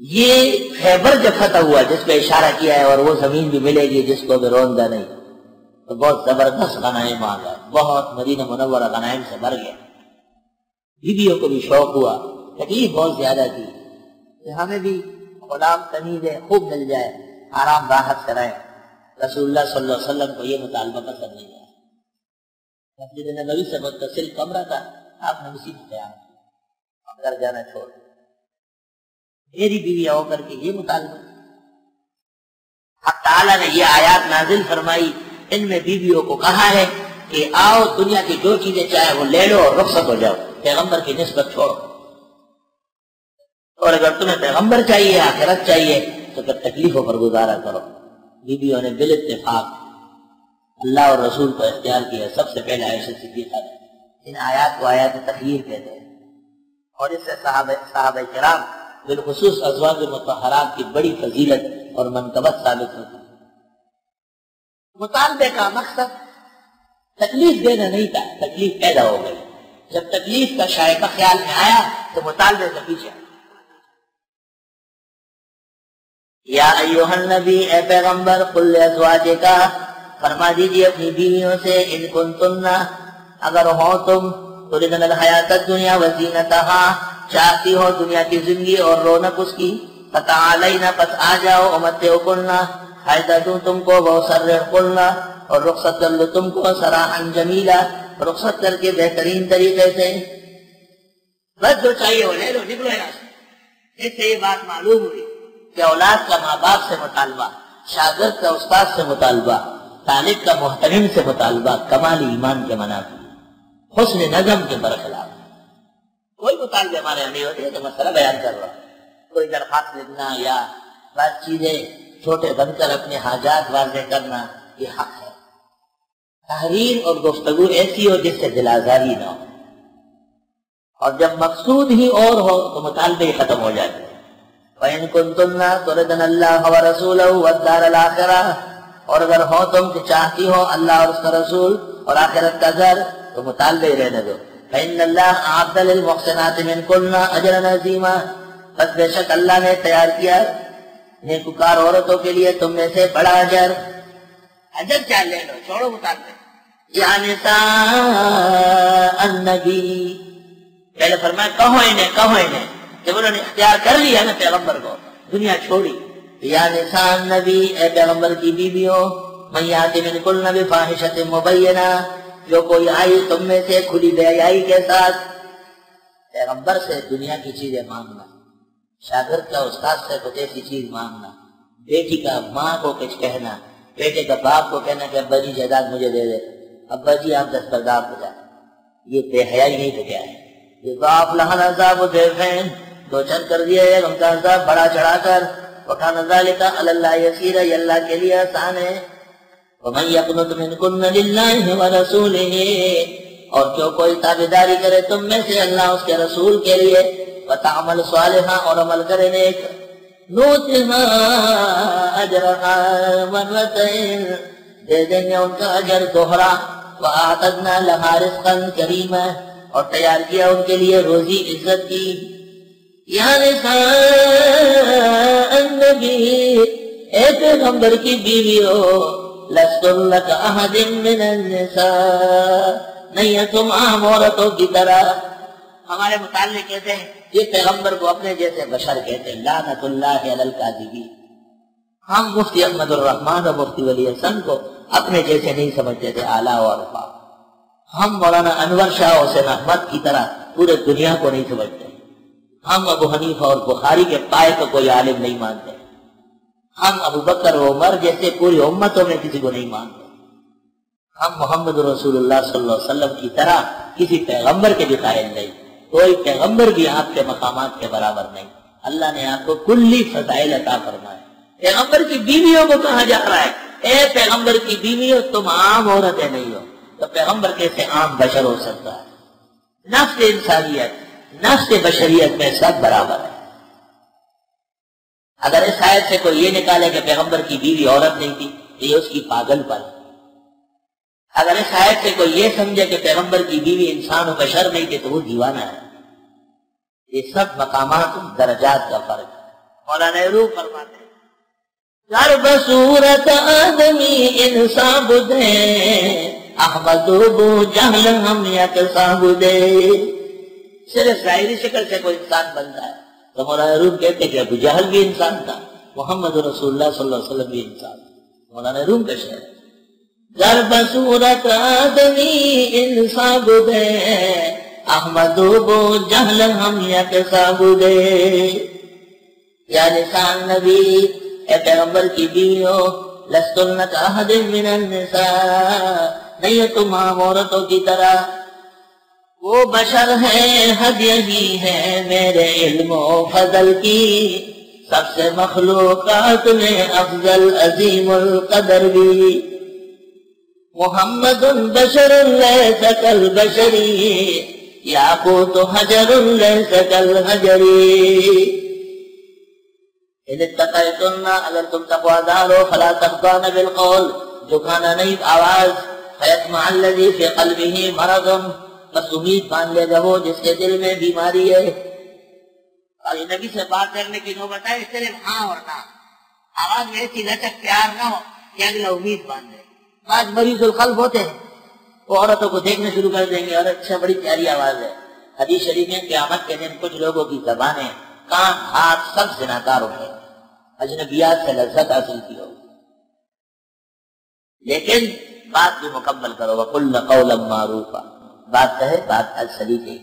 یہ خیبر جب فتح ہوا جس پہ اشارہ کیا ہے، اور وہ زمین بھی ملے گی جس کو بھی روندہ نہیں، تو بہت زبردست غنائم آ گیا، بہت مدینہ منورہ غنائم سے بھر گیا۔ بیویوں کو بھی شوق ہوا، تکلیف بہت زیادہ تھی کہ ہمیں بھی غلام کنیزیں خوب مل جائے، آرام راحت سے رہے۔ رسول اللہ صلی اللہ علیہ وسلم کو یہ مطالبہ پسند نہیں آیا۔ مسجد نبوی سے متصل کمرہ تھا، آپ نے اسی میں قیام کیا، گھر جانا چھوڑ، میری بیوی ہو کر کے یہ مطالبہ۔ حق تعالیٰ نے یہ آیات نازل فرمائی، ان میں بیویوں کو کہا ہے کہ آؤ دنیا کی جو چیزیں چاہے وہ لے لو اور رخصت ہو جاؤ، پیغمبر کی نسبت چھوڑو، اور اگر تمہیں پیغمبر چاہیے، آخرت چاہیے، تو پھر تکلیفوں پر گزارا کرو۔ بیویوں نے بال اللہ اور رسول کو اختیار کیا۔ سب سے پہلے عائشہ صدیقہ نے، ان آیات کو آیات تخییر کہتے ہیں، اور اس سے صحابہ کرام بالخصوص ازواج مطہرات کی بڑی فضیلت اور منقبت ثابت ہوتی ہے۔ مطالبے کا مقصد تکلیف دینا نہیں تھا، تکلیف پیدا ہو گئی۔ جب تکلیف کا شائقہ خیال میں آیا تو مطالبے سے پیچھے آیا۔ یا ایھا النبی، اے پیغمبر، قل لازواجک، فرما دیجیے اپنی بیویوں سے، ان کنتن، اگر ہو تم، تردن الحیات الدنیا وزینتہا، چاہتی ہو دنیا کی زندگی اور رونق اس کی، فتعالینا، پس آ جاؤ، امتعکن، فائدہ دوں تم کو، واسرحکن، اور رخصت کر لو تم کو، سراحا جمیلا، رخصت کر کے بہترین طریقے سے۔ بس جو چاہیے وہ لے لو، نکلو یہاں سے۔ اس سے یہ بات معلوم ہوئی کہ اولاد کا ماں باپ سے مطالبہ، شاگرد کا استاد سے مطالبہ، طالب کا محترم سے مطالبہ کمال ایمان کے منافی، حسن نظم کے برخلاف۔ کوئی مطالبے ہمارے یہاں نہیں ہوتے، تو مسئلہ بیان کر رہا ہوں۔ کوئی درخواست لکھنا یا بات چیزیں چھوٹے بن کر اپنے حاجات واضح کرنا، یہ حق ہے۔ تحریر اور گفتگو ایسی ہو جس سے دل آزاری نہ ہو، اور جب مقصود ہی اور ہو تو مطالبے ہی ختم ہو جاتے ہیں۔ وَإِن كُنتُنَّ تُرِدْنَ اللَّهَ وَرَسُولَهُ وَالدَّارَ الْآخِرَةَ، اور اگر ہو تم کہ چاہتی ہو اللہ اور اس کا رسول اور آخرت کا گھر، تو مطالبے ہی رہنے دو۔ فَإِنَّ اللَّهَ أَعَدَّ لِلْمُحْسِنَاتِ مِنكُنَّ أَجْرًا عَظِيمًا، بس بے شک اللہ نے تیار کیا نیکوکار عورتوں کے لیے تم میں سے بڑا اجر۔ اجر کیا لے لو، چھوڑو مطالبے۔ یا نساء النبی، پہلے فرمایا کہو انہیں، جب انہوں نے اختیار کر لیا نا پیغمبر کو، دنیا چھوڑی۔ یا نساء النبی، اے پیغمبر کی بیویوں، من یأت منکن بفاحشۃ مبینہ، جو کوئی آئی تم میں سے کھلی بے حیائی کے ساتھ۔ پیغمبر سے دنیا کی چیزیں مانگنا، شاگرد کا استاد سے کچھ ایسی چیز مانگنا، بیٹی کا ماں کو کچھ کہنا، بیٹے کا باپ کو کہنا کہ ابا جی جائیداد مجھے دے دے، ابا جی آپ دستبردار ہو جائیں، یہ بے حیائی نہیں تو کیا ہے؟ یضاعف لها العذاب ضعفین، دو چند کر دیا ہے ان کا عذاب بڑا چڑھا کر۔ وکان ذلک علی اللہ یسیر، یہ اللہ کے لیے آسان ہے۔ ومن یقنط منکن للہ ورسولہ، اور جو کوئی تابعداری کرے تم میں سے اللہ اس کے رسول کے لیے، وتعمل صالحا، اور عمل کرے نیک، نؤتها اجرها مرتين، دے دیں گے ان کا اجر دوہرا۔ واعتدنا لها رزقا کریما، اور تیار کیا ان کے لیے روزی عزت کی۔ یا نساء النبی، اے پیغمبر کی بیویو، لستن کاحد من النساء، نہیں ہے تم عام عورتوں کی طرح۔ ہمارے متعلق کہتے ہیں یہ پیغمبر کو اپنے جیسے بشر کہتے ہیں، لعنت اللہ علی الکاذبین۔ ہم مفتی احمد الرحمن اور مفتی ولی حسن کو اپنے جیسے نہیں سمجھتے تھے، اعلیٰ و ارفع۔ ہم مولانا انور شاہ حسین احمد کی طرح پورے دنیا کو نہیں سمجھتے۔ ہم ابو حنیفہ اور بخاری کے پائے کو کوئی عالم نہیں مانتے۔ ہم ابو بکر و عمر جیسے پوری امتوں میں کسی کو نہیں مانتے۔ ہم محمد رسول اللہ صلی اللہ علیہ وسلم کی طرح کسی پیغمبر کے بھی قائل نہیں۔ کوئی پیغمبر بھی آپ کے مقامات کے برابر نہیں۔ اللہ نے آپ کو کلی فضائل عطا فرمائے۔ پیغمبر کی بیویوں کو کہا جا رہا ہے اے پیغمبر کی بیویوں تم عام عورتیں نہیں ہو، تو پیغمبر کیسے عام بشر ہو سکتا ہے؟ نفس انسانیت، نفس بشریت میں سب برابر ہے۔ اگر اس آیت سے کوئی یہ نکالے کہ پیغمبر کی بیوی عورت نہیں تھی تو یہ اس کی پاگل پن۔ اگر اس آیت سے کوئی یہ سمجھے کہ پیغمبر کی بیوی انسان و بشر نہیں تھی تو وہ دیوانہ ہے۔ یہ سب مقامات درجات کا فرق ہے۔ مولانا روح فرماتے ہیں گر بصورت آدمی انسان بدے احمد ابو جہل ہم یکساں بدے. صرف ظاہری شکل سے کوئی انسان بنتا ہے تو مولانا روم کہتے کہ ابو جہل بھی انسان تھا, محمد رسول اللہ صلی اللہ علیہ وسلم بھی انسان تھا. مولانا روم کا شعر ہے گر بصورت آدمی انسان بدے احمد ابو جہل ہم یکساں بدے. یا نسان نبی اے پیغمبر کی بیویوں لستن کاحد من النساء, نہیں تم عورتوں کی طرح, وہ بشر ہے حد یہی ہے میرے علم و فضل کی, سب سے مخلوقات میں افضل عظیم القدر بھی. محمد بشر لیس کالبشری یاقوت حجر لیس کالحجری. ان اتقیتن اگر تم تقوادار ہو فلا تخضعن بالقول, جھکانا نہیں آواز, فیطمع الذی فی قلبہ مرض, بس امید مان لے گا وہ جس کے دل میں بیماری ہے. اور یہ نبی سے بات کرنے کی نوبت ہے صرف ہاں اور نہ, آواز میں ایسی لچک پیار نہ ہو کہ اگلا امید مان لے. بعض مریض القلب ہوتے ہیں وہ عورتوں کو دیکھنے شروع کر دیں گے اور اچھا بڑی پیاری آواز ہے. حدیث شریف میں قیامت کے دن کچھ لوگوں کی زبانیں کان ہاتھ سب زناکار ہوتے ہیں, اجنبیات سے لذت حاصل کی ہو, لیکن بات بھی مکمل کرو. وَقُلْنَ قَوْلًا مَعْرُوفًا, بات کہے بات السلیقے